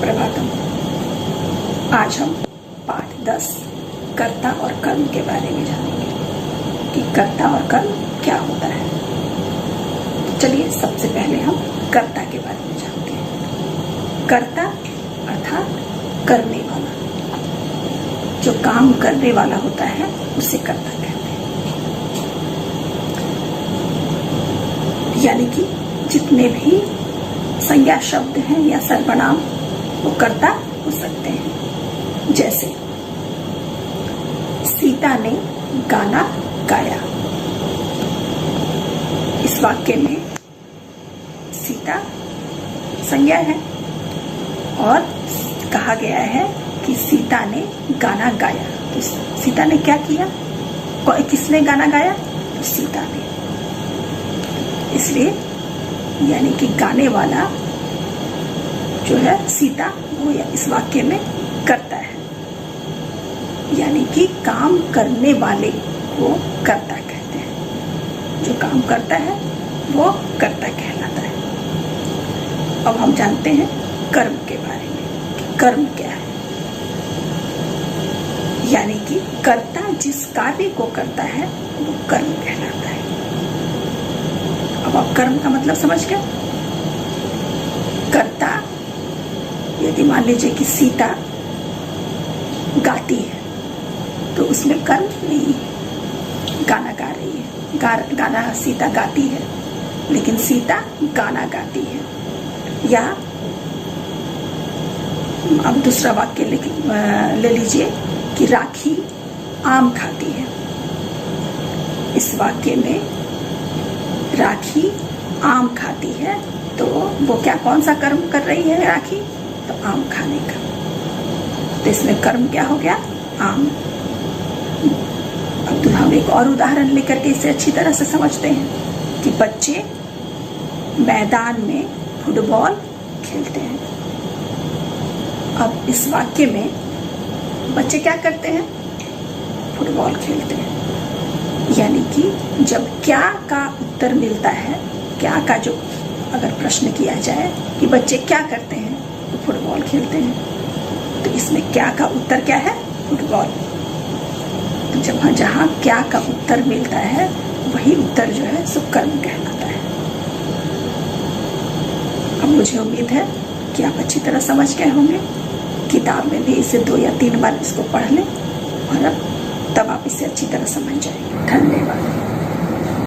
सुप्रभातम। आज हम पाठ 10 कर्ता और कर्म के बारे में जानेंगे कि कर्ता और कर्म क्या होता है। तो चलिए सबसे पहले हम कर्ता के बारे में जानते हैं। कर्ता अर्थात करने वाला, जो काम करने वाला होता है उसे कर्ता कहते हैं। यानी कि जितने भी संज्ञा शब्द हैं या सर्वनाम वो कर्ता हो सकते हैं। जैसे सीता ने गाना गाया। इस वाक्य में सीता संज्ञा है और कहा गया है कि सीता ने गाना गाया। तो सीता ने क्या किया? किसने गाना गाया? तो सीता ने। इसलिए यानी कि गाने वाला जो है सीता, वो इस वाक्य में कर्ता है। यानी कि काम करने वाले को कर्ता कहते हैं। जो काम करता है वो कर्ता कहलाता है। अब हम जानते हैं कर्म के बारे में कि कर्म क्या है। यानी कि कर्ता जिस कार्य को करता है वो कर्म कहलाता है। अब आप कर्म का मतलब समझ गए। कर्ता, यदि मान लीजिए कि सीता गाती है तो उसमें कर्म नहीं है, गाना गा रही है। गाना सीता गाती है लेकिन सीता गाना गाती है। या अब दूसरा वाक्य ले लीजिए कि राखी आम खाती है। इस वाक्य में राखी आम खाती है तो वो क्या, कौन सा कर्म कर रही है राखी? तो आम खाने का। तो इसमें कर्म क्या हो गया? आम। अब तो हम एक और उदाहरण लेकर के इसे अच्छी तरह से समझते हैं कि बच्चे मैदान में फुटबॉल खेलते हैं। अब इस वाक्य में बच्चे क्या करते हैं? फुटबॉल खेलते हैं। यानी कि जब क्या का उत्तर मिलता है, क्या का जो अगर प्रश्न किया जाए कि बच्चे क्या करते हैं, तो फुटबॉल खेलते हैं। तो इसमें क्या का उत्तर क्या है? फुटबॉल। तो जब जहाँ क्या का उत्तर मिलता है वही उत्तर जो है सो कर्म कहलाता है। अब मुझे उम्मीद है कि आप अच्छी तरह समझ गए होंगे। किताब में भी इसे 2 या 3 बार इसको पढ़ लें और तब आप इसे अच्छी तरह समझ जाएंगे। धन्यवाद।